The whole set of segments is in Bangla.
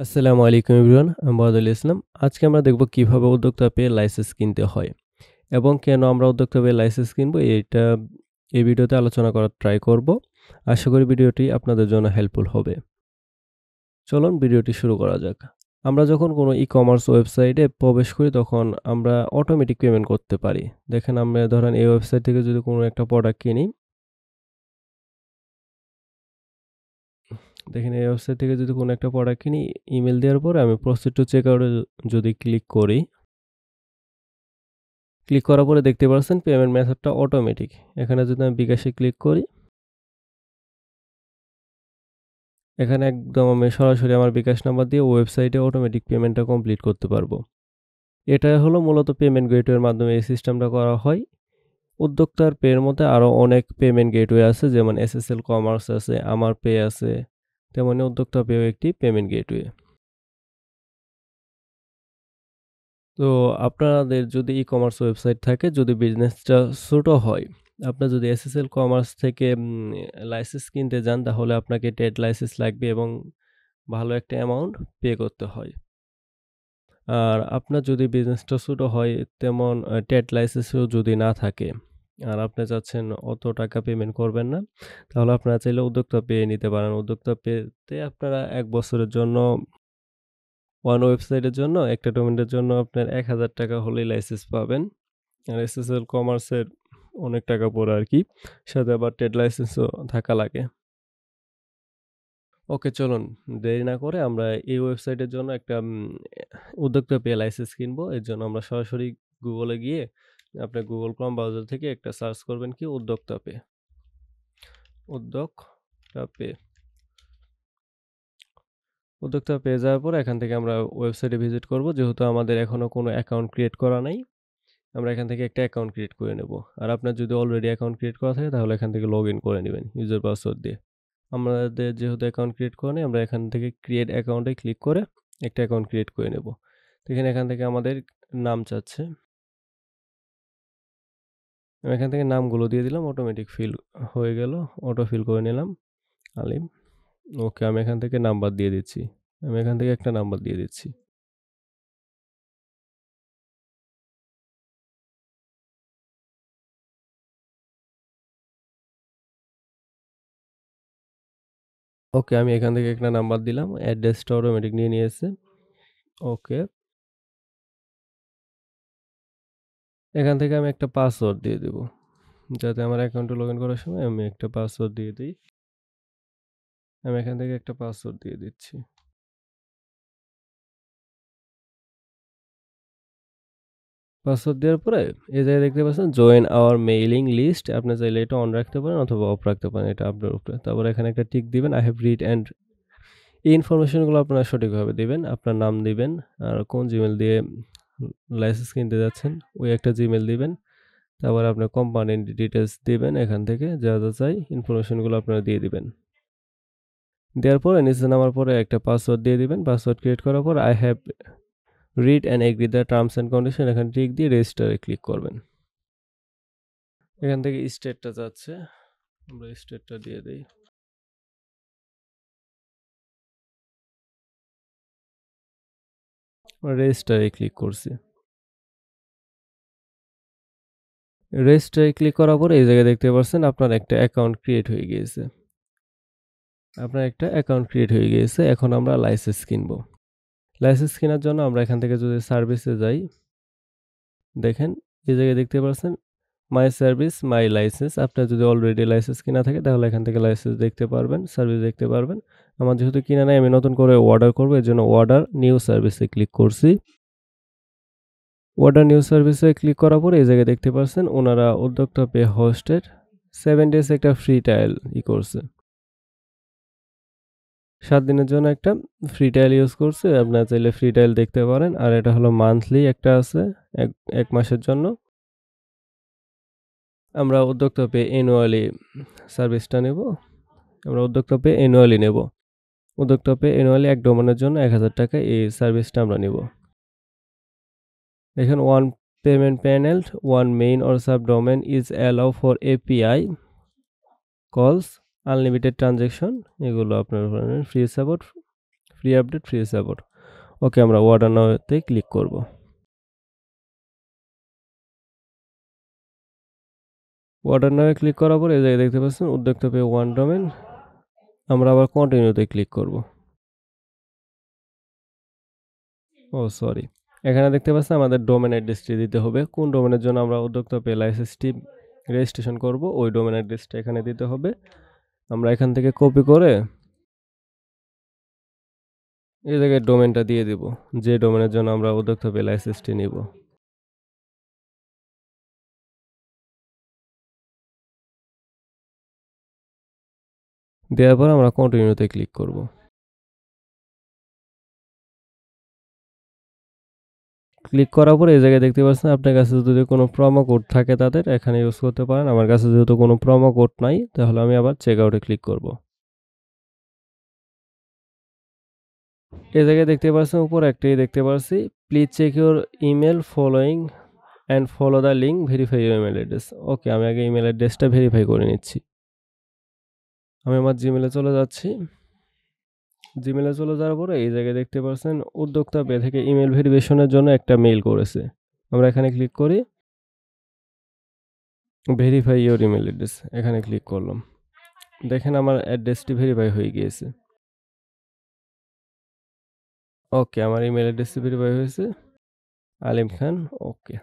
আসসালামু আলাইকুম এভরিওয়ান। আমি বাদল ইসলাম। আজকে আমরা দেখব কিভাবে উদ্যোক্তা পেয়ে লাইসেন্স কিনতে হয় এবং কেন আমরা উদ্যোক্তা পেয়ে লাইসেন্স কিনবো এই ভিডিওতে আলোচনা করার ট্রাই করব। আশা করি ভিডিওটি আপনাদের জন্য হেল্পফুল হবে। চলুন ভিডিওটি শুরু করা যাক। আমরা যখন কোনো ই-কমার্স ওয়েবসাইটে প্রবেশ করি তখন আমরা অটোমেটিক পেমেন্ট করতে পারি। দেখেন আমরা ধরেন এই ওয়েবসাইট থেকে যদি কোনো একটা প্রোডাক্ট কিনি, দেখেন এই ওয়েবসাইট থেকে যদি কোনো একটা প্রোডাক্ট কিনি, ইমেইল দেওয়ার পরে আমি প্রসিড টু চেক আউটে যদি ক্লিক করি, ক্লিক করার পরে দেখতে পাচ্ছেন পেমেন্ট মেথডটা অটোমেটিক। এখানে যদি আমি বিকাশে ক্লিক করি, এখানে একদম আমি সরাসরি আমার বিকাশ নাম্বার দিয়ে ওয়েবসাইটে অটোমেটিক পেমেন্টটা কমপ্লিট করতে পারবো। এটা হলো মূলত পেমেন্ট গেটওয়ের মাধ্যমে এই সিস্টেমটা করা হয়। উদ্যোক্তার পের মধ্যে আরও অনেক পেমেন্ট গেটওয়ে আছে, যেমন এসএসএল কমার্স আছে, আমার পে আছে, তেমনি উদ্যোক্তা পেও একটি পেমেন্ট গেটওয়ে। তো আপনাদের যদি ই-কমার্স ওয়েবসাইট থাকে, যদি বিজনেসটা ছোট হয়, আপনার যদি এসএসএল কমার্স থেকে লাইসেন্স কিনতে যান তাহলে আপনাকে ট্রেড লাইসেন্স লাগবে এবং ভালো একটা অ্যামাউন্ট পে করতে হয়। আর আপনার যদি বিজনেসটা ছোট হয়, তেমন ট্রেড লাইসেন্সও যদি না থাকে আর আপনি চাচ্ছেন অত টাকা পেমেন্ট করবেন না, তাহলে আপনারা চাইলে উদ্যোক্তা পে নিতে পারেন। উদ্যোক্তা পেতে আপনারা ১ বছরের জন্য ওয়ান ওয়েবসাইটের জন্য একটা ডোমেইনের জন্য আপনার ৳১,০০০ হলেই লাইসেন্স পাবেন। আর এসএসএল কমার্সের অনেক টাকা পড়ে আরকি। সাথে আবার ট্রেড লাইসেন্সও থাকা লাগে। ওকে, চলুন দেরি না করে আমরা এই ওয়েবসাইটের জন্য একটা উদ্যোক্তা পে লাইসেন্স কিনবো। এর জন্য আমরা সরাসরি গুগলে গিয়ে আপনি Google Chrome ব্রাউজার থেকে একটা সার্চ করবেন কি উদ্যোক্তা পে। উদ্যোক্তা পে। উদ্যোক্তা পেয়ে যাওয়ার পর এখান থেকে আমরা ওয়েবসাইটে ভিজিট করব। যেহেতু আমাদের এখনো কোনো অ্যাকাউন্ট ক্রিয়েট করা নাই, আমরা এখান থেকে একটা অ্যাকাউন্ট ক্রিয়েট করে নেব। আর আপনার যদি অলরেডি অ্যাকাউন্ট ক্রিয়েট করা থাকে তাহলে এখান থেকে লগইন করে নিবেন ইউজার পাসওয়ার্ড দিয়ে। আমাদের যেহেতু অ্যাকাউন্ট ক্রিয়েট করা নেই, আমরা এখান থেকে ক্রিয়েট অ্যাকাউন্টে ক্লিক করে একটা অ্যাকাউন্ট ক্রিয়েট করে নেব। তো এখান থেকে আমাদের নাম চাচ্ছে। আমি এখান থেকে নামগুলো দিয়ে দিলাম, অটোমেটিক ফিল হয়ে গেল। অটো ফিল করে নিলাম আলিম। ওকে, আমি এখান থেকে নাম্বার দিয়ে দিচ্ছি। আমি এখান থেকে একটা নাম্বার দিয়ে দিচ্ছি। ওকে, আমি এখান থেকে একটা নাম্বার দিলাম। অ্যাড্রেসটা অটোমেটিক নিয়ে নিয়েছে। ওকে। এখান থেকে আমি একটা পাসওয়ার্ড দিয়ে দেব। যাতে আমার অ্যাকাউন্টে লগইন করার সময় আমি একটা পাসওয়ার্ড দিয়ে দিই। আমি এখান থেকে একটা পাসওয়ার্ড দিয়ে দিচ্ছি। পাসওয়ার্ড দেওয়ার পরে এই জায়গায় দেখতে পাচ্ছেন জয়েন আওয়ার মেইলিং লিস্ট। আপনি চাইলে এটা অন রাখতে পারেন অথবা অফ রাখতে পারেন। এটা আপনার উপরে। তারপরে এখানে একটা টিক দিবেন। আই হ্যাভ রিড অ্যান্ড এই ইনফরমেশনগুলো আপনারা সঠিকভাবে দিবেন। আপনার নাম দিবেন আর কোন জিমেইল দিয়ে লাইসেন্স কিনতে যাচ্ছেন ওই একটা জিমেইল দিবেন। তারপরে আপনার কোম্পানির ডিটেইলস দিবেন এখান থেকে যা চাই ইনফরমেশনগুলো আপনারা দিয়ে দিবেন। দেওয়ার পরে নিচে নামার পরে একটা পাসওয়ার্ড দিয়ে দিবেন। পাসওয়ার্ড ক্রিয়েট করার পর I have read and agree the terms and condition এখানে টিক দিয়ে রেজিস্টারে ক্লিক করবেন। এখান থেকে স্টেটটা চাচ্ছে, আমরা স্টেটটা দিয়ে দেই। রেজিস্টারে ক্লিক করছি। রেজিস্টারে ক্লিক করার পরে এই জায়গায় দেখতে পাচ্ছেন আপনার একটা অ্যাকাউন্ট ক্রিয়েট হয়ে গিয়েছে। আপনার একটা অ্যাকাউন্ট ক্রিয়েট হয়ে গিয়েছে। এখন আমরা লাইসেন্স কিনবো। লাইসেন্স কেনার জন্য আমরা এখান থেকে যদি সার্ভিসে যাই, দেখেন এই জায়গায় দেখতে পাচ্ছেন মাই সার্ভিস, মাই লাইসেন্স। আপনার যদি অলরেডি লাইসেন্স কেনা থাকে তাহলে এখান থেকে লাইসেন্স দেখতে পারবেন, সার্ভিস দেখতে পারবেন। আমার যেহেতু কিনা নাই আমি নতুন করে অর্ডার করবো, এর জন্য অর্ডার নিউ সার্ভিসে ক্লিক করছি। অর্ডার নিউ সার্ভিসে ক্লিক করার পরে এই জায়গায় দেখতে পাচ্ছেন ওনারা উদ্যোক্তা পে হোস্টেড 7 ডেজ একটা ফ্রি ট্রায়াল করছে। 7 দিনের জন্য একটা ফ্রি ট্রায়াল ইউজ করছে। আপনারা চাইলে ফ্রি ট্রায়াল দেখতে পারেন। আর এটা হলো মান্থলি একটা আছে ১ মাসের জন্য। আমরা উদ্যোক্তা পে অ্যানুয়ালি সার্ভিসটা নেব। আমরা উদ্যোক্তা পে অ্যানুয়ালি নেব। উদ্যোক্তা পে অ্যানুয়ালি ১ ডোমেনের জন্য ৳১,০০০ এই সার্ভিসটা আমরা নিব। দেখেন one payment panel, one main or subdomain is allow for API calls, unlimited transaction এগুলো আপনার free support, free update, free support. Okay, আমরা অর্ডার নাওতে ক্লিক করব। অর্ডার নাওয়ে ক্লিক করার পরে এই জায়গায় দেখতে পাচ্ছেন উদ্যোক্তা পে 1 ডোমেইন। আমরা আবার কন্টিনিউতে ক্লিক করব। সরি। এখানে দেখতে পাচ্ছেন আমাদের ডোমেইন অ্যাড্রেসটি দিতে হবে। কোন ডোমেইনের জন্য আমরা উদ্যোক্তা পে লাইসেন্সটি রেজিস্ট্রেশন করব, ওই ডোমেইন অ্যাড্রেসটা এখানে দিতে হবে। আমরা এখান থেকে কপি করে এই জায়গায় ডোমেইনটা দিয়ে দিব, যে ডোমেইনের জন্য আমরা উদ্যোক্তা পে লাইসেন্সটি নিব। দেওয়ার পর আমরা কন্টিনিউতে ক্লিক করব। ক্লিক করার পরে এই জায়গায় দেখতে পাচ্ছেন আপনার কাছে যদি কোনো প্রোমো কোড থাকে তাদের এখানে ইউজ করতে পারেন। আমার কাছে যেহেতু কোনো প্রোমো কোড নাই, তাহলে আমি আবার চেক আউটে ক্লিক করব। এই জায়গায় দেখতে পাচ্ছেন উপরে একটাই দেখতে পাচ্ছি, please check your email following and follow the link, verify your email address. Okay, আমি আগে ইমেল অ্যাড্রেসটা ভেরিফাই করে নিচ্ছি। আমি আমার জিমেলে চলে যাচ্ছি। জিমেলে চলে যাওয়ার পরে এই জায়গায় দেখতে পাচ্ছেন উদ্যোক্তা পে থেকে ইমেল ভেরিফিকেশনের জন্য একটা মেইল করেছে। আমরা এখানে ক্লিক করি, ভেরিফাই ইউর ইমেল অ্যাড্রেস, এখানে ক্লিক করলাম। দেখেন আমার অ্যাড্রেসটি ভেরিফাই হয়ে গিয়েছে। ওকে, আমার ইমেল অ্যাড্রেসটি ভেরিফাই হয়েছে, আলিম খান। ওকে,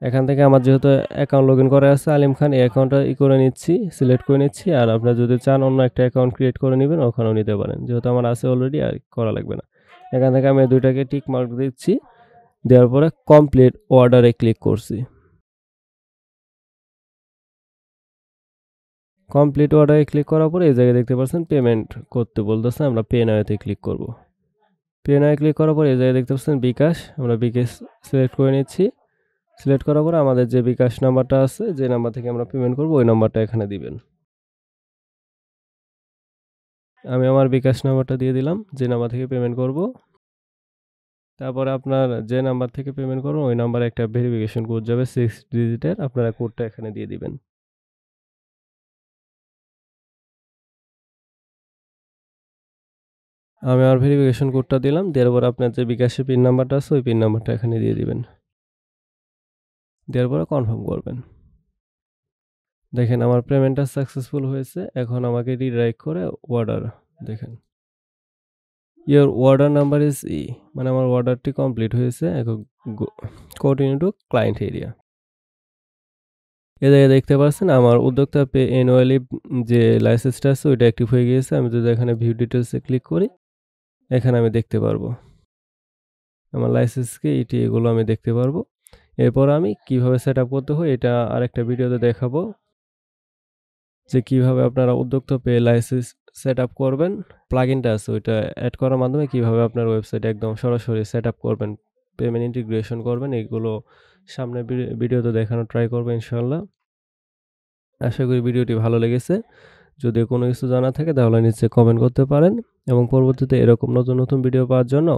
এখান থেকে আমার যেহেতু অ্যাকাউন্ট লগইন করা আছে আলিম খান, এই অ্যাকাউন্টটা করে নিচ্ছি, সিলেক্ট করে নিচ্ছি। আর আপনারা যদি চান অন্য একটা অ্যাকাউন্ট ক্রিয়েট করে নেবেন, ওখানেও নিতে পারেন। যেহেতু আমার আছে অলরেডি, আর করা লাগবে না। এখান থেকে আমি দুইটাকে টিক মার্ক দিচ্ছি, দেওয়ার পরে কমপ্লিট অর্ডারে ক্লিক করছি। কমপ্লিট অর্ডারে ক্লিক করার পরে এই জায়গায় দেখতে পাচ্ছেন পেমেন্ট করতে বলতেছে, আমরা পে নাওতে ক্লিক করব। পে নাওয়ে ক্লিক করার পরে এই জায়গায় দেখতে পাচ্ছেন বিকাশ, আমরা বিকাশ সিলেক্ট করে নিচ্ছি। সিলেক্ট করার পরে আমাদের যে বিকাশ নাম্বারটা আছে, যে নাম্বার থেকে আমরা পেমেন্ট করব, ওই নাম্বারটা এখানে দিবেন। আমি আমার বিকাশ নাম্বারটা দিয়ে দিলাম, যে নাম্বার থেকে পেমেন্ট করব। তারপরে আপনার যে নাম্বার থেকে পেমেন্ট করবেন ওই নাম্বারে একটা ভেরিফিকেশন কোড যাবে 6 ডিজিটের, আপনারা কোডটা এখানে দিয়ে দিবেন। আমি আমার ভেরিফিকেশন কোডটা দিলাম, দেওয়ার পর আপনার যে বিকাশের পিন নাম্বারটা আছে ওই পিন নাম্বারটা এখানে দিয়ে দিবেন। দেওয়ার পরে কনফার্ম করবেন। দেখেন আমার পেমেন্টটা সাকসেসফুল হয়েছে। এখন আমাকে রিডাইরেক্ট করে অর্ডার, দেখেন ইওর অর্ডার নাম্বার ইজ মানে আমার অর্ডারটি কমপ্লিট হয়েছে। এখন কন্টিনিউ টু ক্লায়েন্ট এরিয়া। এ জায়গায় দেখতে পাচ্ছেন আমার উদ্যোক্তা পে অ্যানুয়ালি যে লাইসেন্সটা আছে ওইটা অ্যাক্টিভ হয়ে গিয়েছে। আমি যদি এখানে ভিউ ডিটেলসে ক্লিক করি, এখানে আমি দেখতে পারবো আমার লাইসেন্সকে এগুলো আমি দেখতে পারবো। এরপর আমি কিভাবে সেট আপ করতে হয় এটা আরেকটা ভিডিওতে দেখাবো, যে কিভাবে আপনারা উদ্যোক্তা পে লাইসেন্স সেট আপ করবেন। প্লাগইনটা আছে ওইটা অ্যাড করার মাধ্যমে কিভাবে আপনার ওয়েবসাইট একদম সরাসরি সেট আপ করবেন, পেমেন্ট ইন্টিগ্রেশন করবেন, এগুলো সামনের ভিডিওতে দেখানো ট্রাই করবো ইনশাল্লাহ। আশা করি ভিডিওটি ভালো লেগেছে। যদি কোনো কিছু জানা থাকে তাহলে নিচে কমেন্ট করতে পারেন, এবং পরবর্তীতে এরকম নতুন নতুন ভিডিও পাওয়ার জন্য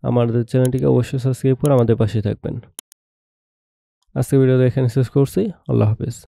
আমাদের চ্যানেলটিকে অবশ্যই সাবস্ক্রাইব করে আমাদের পাশে থাকবেন। আজকে ভিডিও এখানে শেষ করছি। আল্লাহ হাফেজ।